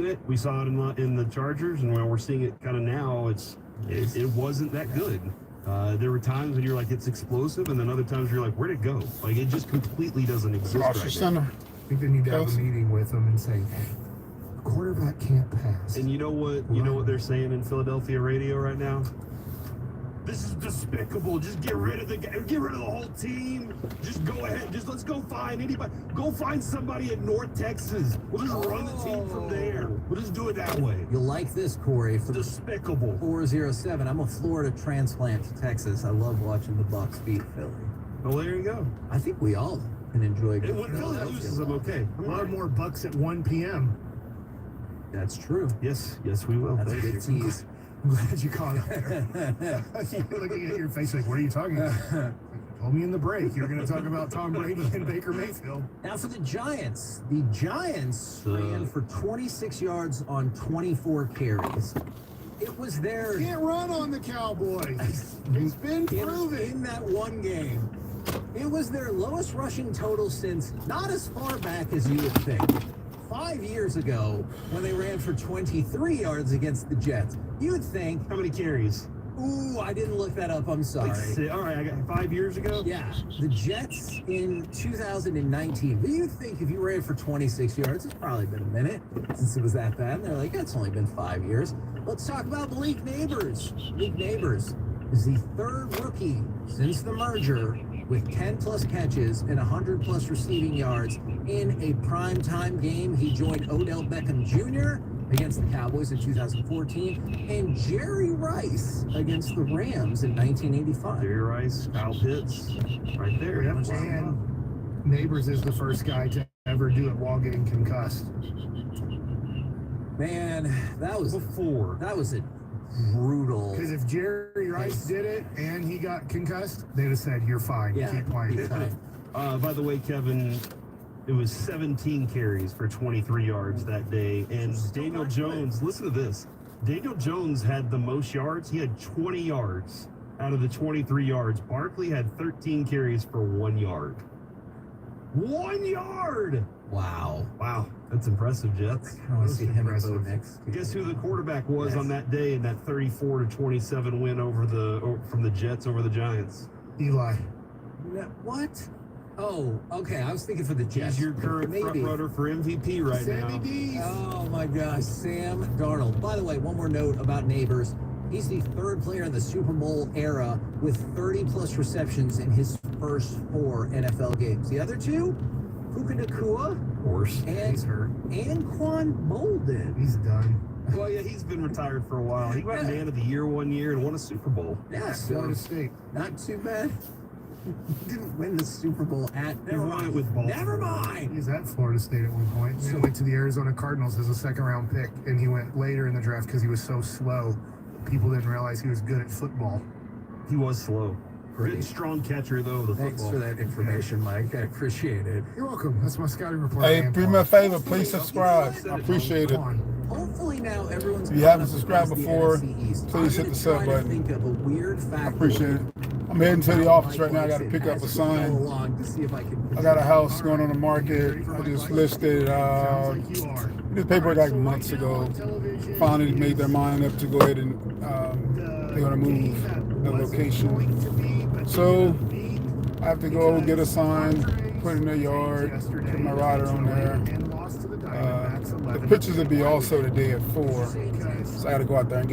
it. We saw it in the Chargers, and when we're seeing it kind of now, it wasn't that good. There were times when you're like, it's explosive, and then other times you're like, where'd it go? Like, it just completely doesn't exist right now. I think they need to have a meeting with them and say, hey, the quarterback can't pass. And you know what they're saying in Philadelphia radio right now? This is despicable. Just get rid of the whole team. Just go ahead. Let's go find anybody. Go find somebody in North Texas. We'll just run the team from there. We'll just do it that way. You'll like this, Corey. For despicable. 407. I'm a Florida transplant to Texas. I love watching the Bucks beat Philly. Well, there you go. I think we all can enjoy it. When Philly loses, I'm okay. A lot more Bucks at 1 p.m. That's true. Yes, we will. That's a good tease. I'm glad you caught it there. You're looking at your face like, what are you talking about? Told me in the break you're going to talk about Tom Brady and Baker Mayfield. Now for the Giants. The Giants ran for 26 yards on 24 carries. It was their... Can't run on the Cowboys. It's been proven. In that one game. It was their lowest rushing total since not as far back as you would think. 5 years ago, when they ran for 23 yards against the Jets, you would think... How many carries? Ooh, I didn't look that up. I'm sorry. All right, I got 5 years ago? Yeah, the Jets in 2019. But you'd think if you ran for 26 yards, it's probably been a minute since it was that bad. And they're like, it's only been 5 years. Let's talk about Malik Neighbors. Malik Neighbors is the third rookie since the merger with 10-plus catches and 100-plus receiving yards in a primetime game. He joined Odell Beckham Jr. against the Cowboys in 2014 and Jerry Rice against the Rams in 1985. Jerry Rice, Kyle Pitts, right there. Yep. And Neighbors is the first guy to ever do it while getting concussed. Man, that was before. That was a brutal. Because if Jerry Rice did it and he got concussed, they'd have said, you're fine. Yeah, keep playing. By the way, Kevin, it was 17 carries for 23 yards that day. And Daniel Jones, listen to this. Daniel Jones had the most yards. He had 20 yards out of the 23 yards. Barkley had 13 carries for 1 yard. 1 yard! Wow. That's impressive, Jets. I want to see him and Bo Nix. Guess who the quarterback was on that day in that 34-27 win from the Jets over the Giants? Eli. What? Oh, okay. I was thinking for the Jets. He's your current front runner for MVP right now. Sammy D. Oh my gosh, Sam Darnold. By the way, one more note about Neighbors. He's the third player in the Super Bowl era with 30-plus receptions in his first 4 NFL games. The other two, Puka Nacua, of course, and he's hurt. Anquan Bolden. He's done. Well, yeah, he's been retired for a while. He got Man of the Year 1 year and won a Super Bowl. Yeah, Florida State. Not too bad. He didn't win the Super Bowl at. He won it with Baltimore. Never mind. He was at Florida State at one point. He went to the Arizona Cardinals as a second-round pick, and he went later in the draft because he was so slow. People didn't realize he was good at football. He was slow. Good, strong catcher, though, the Thanks football. for that information, Mike. I appreciate it. You're welcome. That's my scouting report. Hey, do me a favor, please subscribe. I appreciate it. Hopefully now everyone's. If you haven't subscribed before, please hit the sub button. Think of a weird fact. I appreciate it. I'm heading to the office right now. I got to pick up a sign. I got a house going on the market. I just listed this paper like months ago. Finally made their mind up to go ahead and they're going to move the location. So I have to go get a sign, put it in the yard, put my rider on there. The pictures will be also today at 4. So I got to go out there and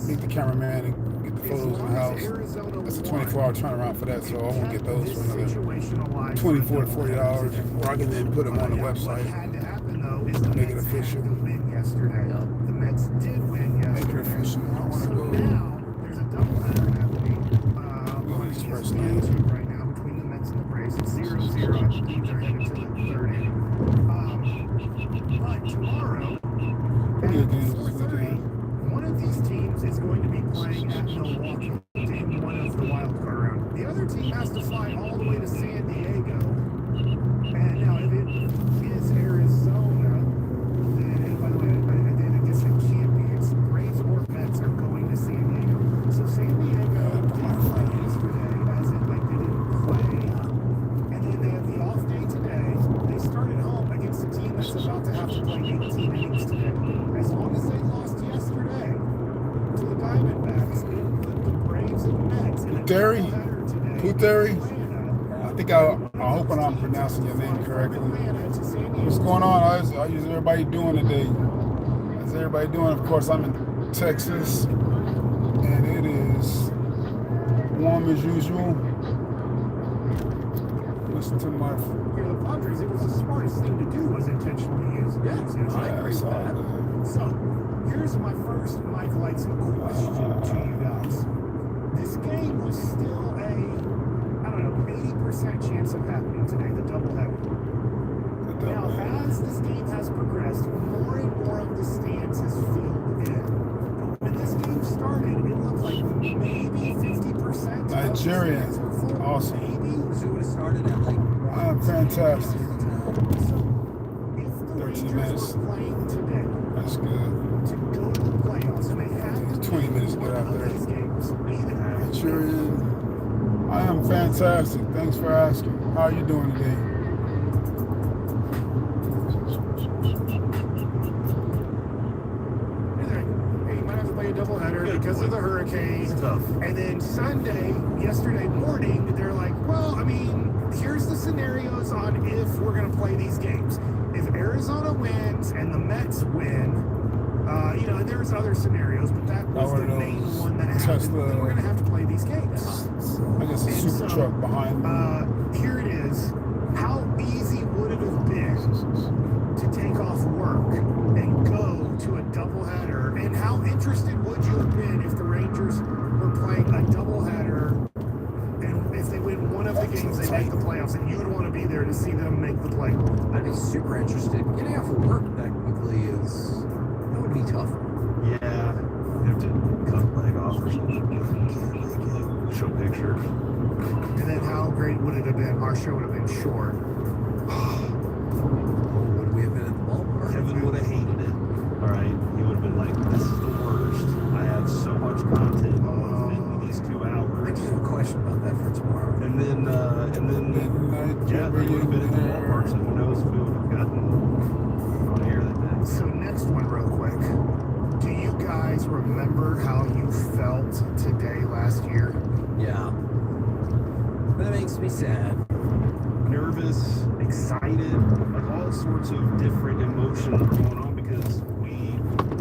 meet the cameraman and get the photos in the house. That's a 24-hour turnaround for that, so I won't get those for another $24 to $40. Or I can then put them on the website, make it official. The Mets did win Make it official. Now there's a doubleheader happening. This person Right now between the Mets and the Braves. It's 0-0. I believe they're headed to the third inning. But tomorrow, one of these teams is going to be playing at Milwaukee in one of the wild card round. The other team has to fly all the way to San Diego. And now, if it is Arizona, and by the way, I guess it can't be. It's Braves or Mets are going to San Diego. So San Diego did play yesterday, as in like they didn't play. And then they have the off day today. Puteri? I think I'm hoping I'm pronouncing your name correctly. What's going on? How's everybody doing today? How's everybody doing? Of course, I'm in Texas, and it is warm as usual. Listen to my... Yeah, the Padres, it was the smartest thing to do was intentionally use it. Yeah, I agree with that. So, here's my first Mike Lightson question to you guys. This game was still a, 80% chance of happening today, the doubleheader. Now, as this game has progressed, more and more of the stands is filled in. When this game started, it looked like maybe 50%. Nigerian. Awesome. Maybe. So it would have started at like... Fantastic. So, if the 13 Rangers minutes. were playing today That's good. to go to the playoffs, and they have to 20 minutes to get out win there. these games, either Nigerian. I am fantastic. Thanks for asking. How are you doing today? Hey, you might have to play a doubleheader because of the hurricane. Tough. And then yesterday morning, they're like, well, here's the scenarios on if we're going to play these games. If Arizona wins and the Mets win, and there's other scenarios, but that was the main one that happened. Tesla. Then we're going to have to play these games. I guess a And super so, truck behind me. Here it is. How easy would it have been to take off work and go to a doubleheader? And how interested would you have been if the Rangers were playing a doubleheader and if they win one of the games, they make the playoffs, and you would want to be there to see them make the play? I'd be super interested. Getting off of work that quickly that would be tough. Yeah, you have to cut a leg off or something. Show pictures. And then how great would it have been? Our show would have been short. Would we have been at the ballpark? Kevin would have hated it. All right, he would have been like, "This is the worst. I have so much content in these 2 I hours." just have a question about that for tomorrow. And then, yeah, we would have been at the ballpark, so who knows if we would have gotten on air that day. So next one real quick. Do you guys remember how you felt today last year? Yeah. That makes me sad. Nervous, excited, like all sorts of different emotions were going on because we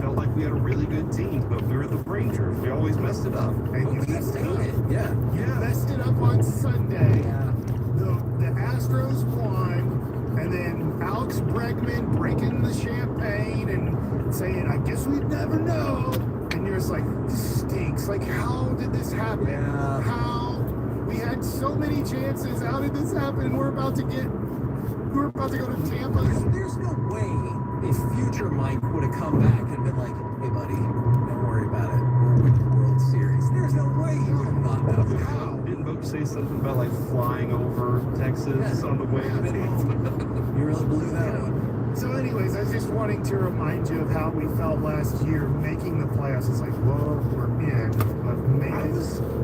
felt like we had a really good team, but we were the Rangers. We always messed it up. And you You messed it made up. it. Yeah. You messed it up on Sunday. Yeah. The Astros won, and then Alex Bregman breaking the champagne and saying, "I guess we'd never know." And you're just like, "This stinks. Like, how did this happen? Yeah. How? We had so many chances. How did this happen? We're about to go to Tampa." There's no way if future Mike would have come back and been like, "Hey, buddy, don't worry about it. We'll win the World Series." There's no way he would have thought that. How? Didn't Boat say something about like flying over Texas on the way to Tampa? You really blew that one. So anyways, I was just wanting to remind you of how we felt last year making the playoffs. It's like, well, we're in, but maybe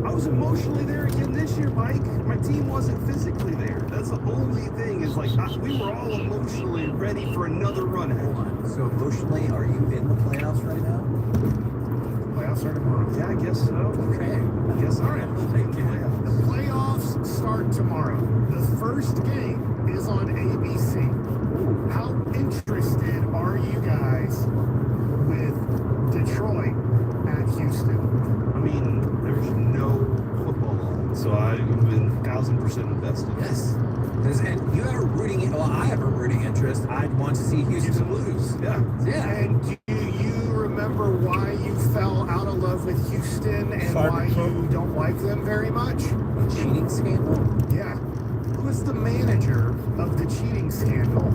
I was emotionally there again this year, Mike. My team wasn't physically there. That's the only thing. Is like we were all emotionally ready for another run at Hold it. on. So emotionally, are you in the playoffs right now? playoffs are tomorrow. Yeah, I guess so. Okay. I guess all right. We'll take The it. playoffs start tomorrow. The first game is on ABC. How interested are you guys with Detroit at Houston? I mean, there's no football on, so I've been 1,000% invested. Yes. And you have a rooting. Well, I have a rooting interest. I'd want to see Houston lose. Yeah. Yeah. And do you remember why you fell out of love with Houston and why you don't like them very much? Cheating scandal. Yeah. Who was the manager of the cheating scandal?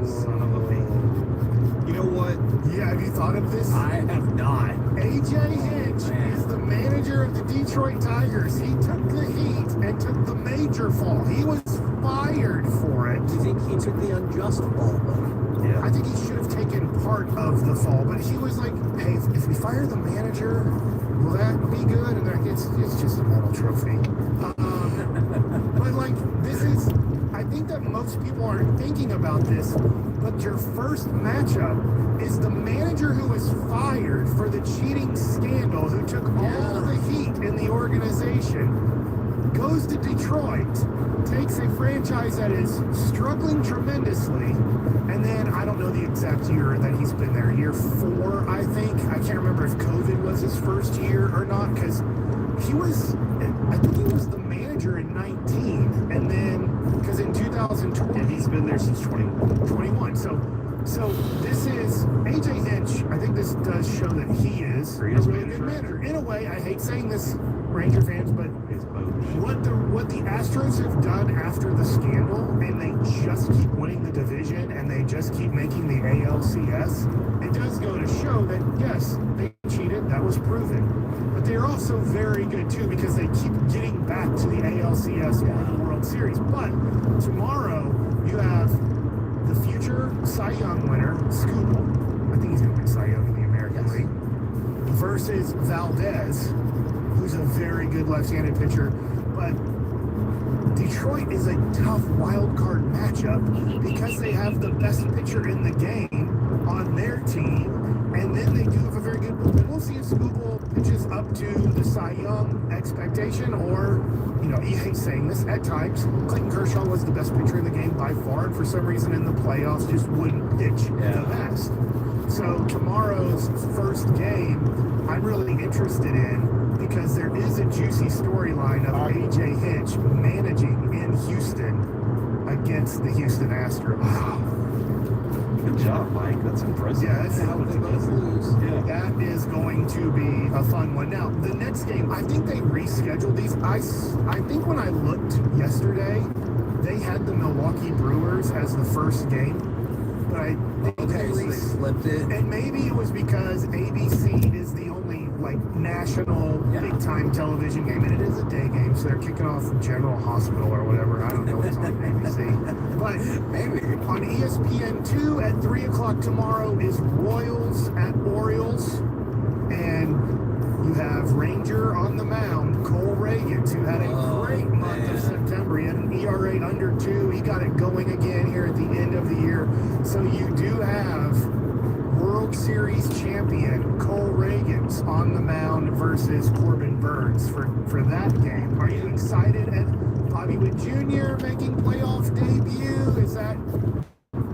Son of a bitch. You know what? Yeah, have you thought of this? I have not. AJ Hinch is the manager of the Detroit Tigers. He took the heat and took the major fall. He was fired for it. Do you think he took the unjust fall? Yeah. I think he should have taken part of the fall, but he was like, hey, if we fire the manager, will that be good? And they're like, it's just a medal trophy. But like, this is, I think that most people aren't thinking about this, but your first matchup is the manager who was fired for the cheating scandal, who took all the heat in the organization. organization, goes to Detroit, takes a franchise that is struggling tremendously, and then I don't know the exact year that he's been there. Year 4, I think. I can't remember if COVID was his first year or not, because I think he was the manager in 19, and then, because in 2020, And he's been there since 21. 21. So this is AJ Hinch. I think this does show that he is a Greatest really good manager. manager. In a way, I hate saying this, Ranger fans, but It's both. what the Astros have done after the scandal, and they just keep winning the division, and they just keep making the ALCS, it does go to show that, yes, they cheated. That was proven. But they're also very good, too, because they keep getting back to the ALCS or the World Series. But tomorrow, you have the future Cy Young winner, Skubal. I think he's going to win Cy Young in the American League. Versus Valdez, who's a very good left-handed pitcher. But Detroit is a tough wild card matchup because they have the best pitcher in the game on their team. And then they do have a very good bullpen. We'll see if Skubal pitches up to the Cy Young expectation, or, he hates saying this at times. Clayton Kershaw was the best pitcher in the game by far, and for some reason in the playoffs just wouldn't pitch the best. So tomorrow's first game, I'm really interested in, because there is a juicy storyline of AJ Hinch managing in Houston against the Houston Astros. Good job, Mike. That's impressive. Yeah, that's How they both lose. Yeah. That is going to be a fun one. Now, the next game, I think they rescheduled these. I think when I looked yesterday, they had the Milwaukee Brewers as the first game. But I think Okay, so they flipped it. and maybe it was because ABC is the only national big-time television game, and it is a day game, so they're kicking off General Hospital or whatever. I don't know what's on ABC. But Maybe. on ESPN2 at 3 o'clock tomorrow is Royals at Orioles, and you have Ranger on the mound, Cole Reagans, who had a great month of September. He had an ERA under 2. He got it going again here at the end of the year. So you do have World Series champion Cole Reagans on the mound versus Corbin Burns for that game. Are you excited at Bobby Witt Jr. making playoff debut?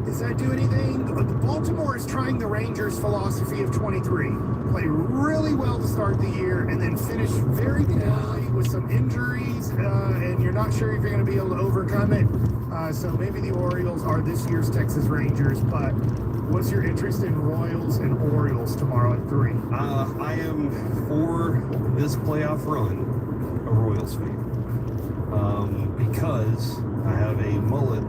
Does that do anything? Baltimore is trying the Rangers' philosophy of 23. Play really well to start the year and then finish very poorly with some injuries, and you're not sure if you're going to be able to overcome it. So maybe the Orioles are this year's Texas Rangers, but what's your interest in Royals and Orioles tomorrow at 3? I am for this playoff run a Royals fan. Because I have a mullet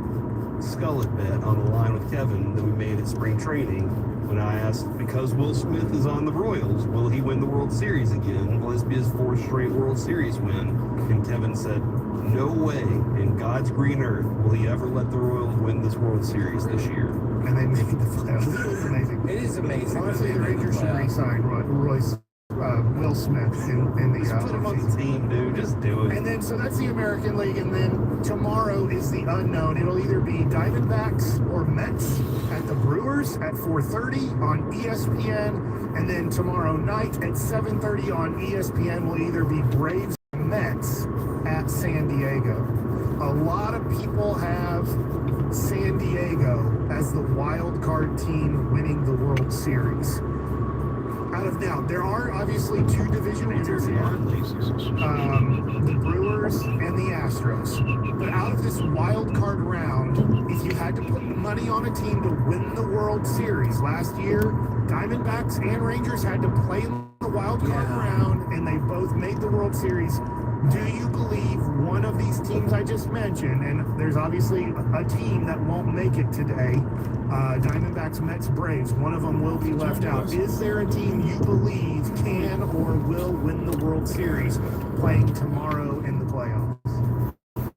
skullet bet on the line with Kevin that we made at spring training when I asked, because Will Smith is on the Royals, will he win the World Series again? Will this be his 4th straight World Series win? And Kevin said, no way in God's green earth will he ever let the Royals win this World Series this year. And they made the playoffs. It was amazing. It is amazing. Honestly, the Rangers should re-sign Will Smith in the Just put him on the team, dude. Just do it. And then, so that's the American League, and then tomorrow is the unknown. It'll either be Diamondbacks or Mets at the Brewers at 4:30 on ESPN, and then tomorrow night at 7:30 on ESPN will either be Braves or Mets at San Diego. A lot of people have San Diego as the wild card team winning the World Series. Now, there are obviously 2 division winners here. The Brewers and the Astros. But out of this wild card round, if you had to put money on a team to win the World Series last year, Diamondbacks and Rangers had to play in the wild card round, and they both made the World Series. Do you believe one of these teams I just mentioned, and there's obviously a team that won't make it today, Diamondbacks, Mets, Braves, one of them will be left out. Is there a team you believe can or will win the World Series playing tomorrow in the playoffs? I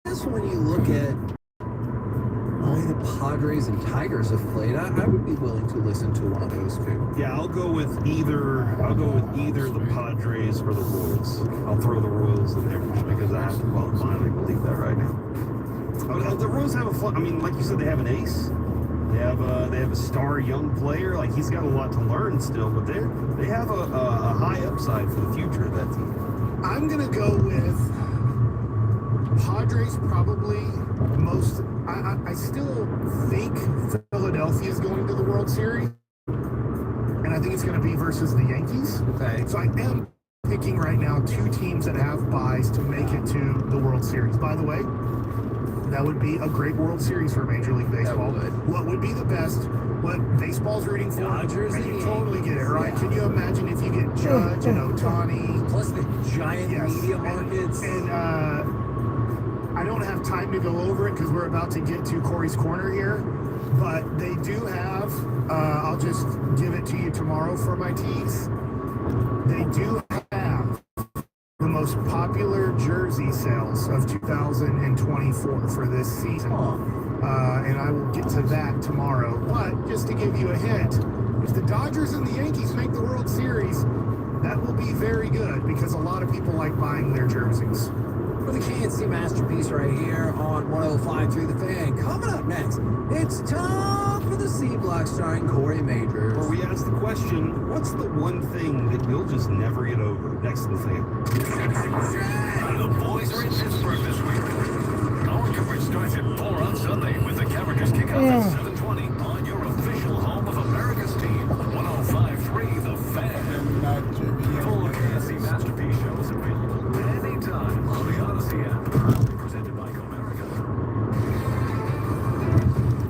guess when you look at the way the Padres and Tigers have played, I would be willing to listen to one of those 2. Yeah, I'll go with either the Padres or the Royals. I'll throw the Royals in there just because I have to finally believe that right now. The Royals have a fun. I mean, like you said, they have an ace. They have a star young player. He's got a lot to learn still, but they have a high upside for the future of that team. I'm going to go with Padres probably most. I still think Philadelphia is going to the World Series. And I think it's going to be versus the Yankees. Okay. So I am picking right now two teams that have buys to make it to the World Series. By the way, that would be a great World Series for Major League Baseball. What would be the best? What baseball's rooting for? Dodgers and and you totally get it, right? Yeah. Can you imagine if you get Judge and Ohtani? Plus the giant media markets. And I don't have time to go over it because we're about to get to Corey's Corner here. But they do have, I'll just give it to you tomorrow for my teas. They do have the most popular jersey sales of 2024 for this season. And I will get to that tomorrow. But just to give you a hint, if the Dodgers and the Yankees make the World Series, that will be very good because a lot of people like buying their jerseys. For the KNC Masterpiece right here on 105.3 The Fan. Coming up next, it's time for the C Block starring Corey Majors. Where we ask the question, what's the one thing that you'll just never get over? Next to the Fan. The boys are in Pittsburgh this week. Our coverage starts at 4 on Sunday with the Characters kickoff at 7:20 on your official home of America's team, 105.3 The Fan. Full KNC Masterpiece show is available anytime on the Odyssey app. Presented by Comerica.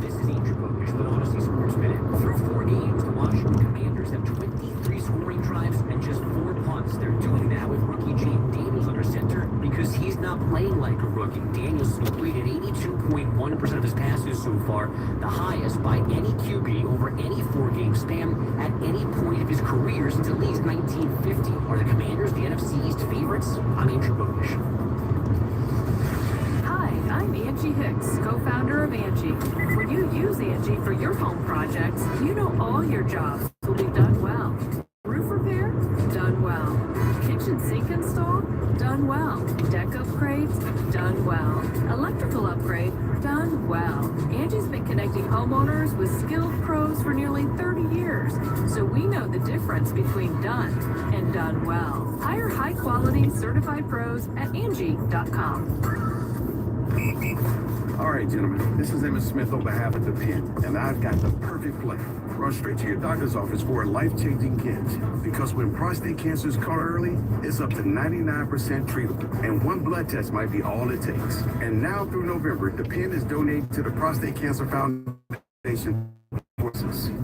This is Andrew Bogusch with Odyssey Sports Minute. Through 4 games, the Washington Commanders have 23 scoring drives and just 4 punts. They're doing that with rookie Jaden Daniels under center because he's not playing like a rookie. Daniels has completed 82.1% of his passes so far, the highest by any QB over any 4-game span at any point of his career since at least 1950. Are the Commanders the NFC East favorites? I'm Andrew Bogusch. Hi, I'm Angie Hicks, co-founder of Angie. When you use Angie for your home projects, you know all your jobs will be done well. Roof repair? Done well. Kitchen sink install? Done well. Deck upgrades? Done well. Electrical upgrade? Done well. Angie's been connecting homeowners with skilled pros for nearly 30 years, so we know the difference between done and done well. Hire high-quality certified pros at Angie.com. All right, gentlemen, this is Emmitt Smith on behalf of the Pen, and I've got the perfect plan. Run straight to your doctor's office for a life-changing kit. Because when prostate cancer is caught early, it's up to 99% treatable, and one blood test might be all it takes. And now through November, the Pen is donating to the Prostate Cancer Foundation.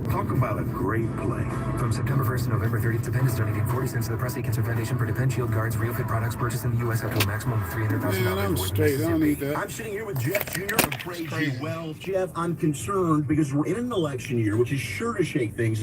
Talk about a great play. From September 1st to November 30th, Depend is donating 40 cents to the Prostate Cancer Foundation for Depend Shield Guards RealFit products purchased in the U.S. up to a maximum of $300,000. Man, I'm straight. I don't need that. I'm sitting here with Jeff Jr. of Praise You Well. Jeff, I'm concerned because we're in an election year, which is sure to shake things up.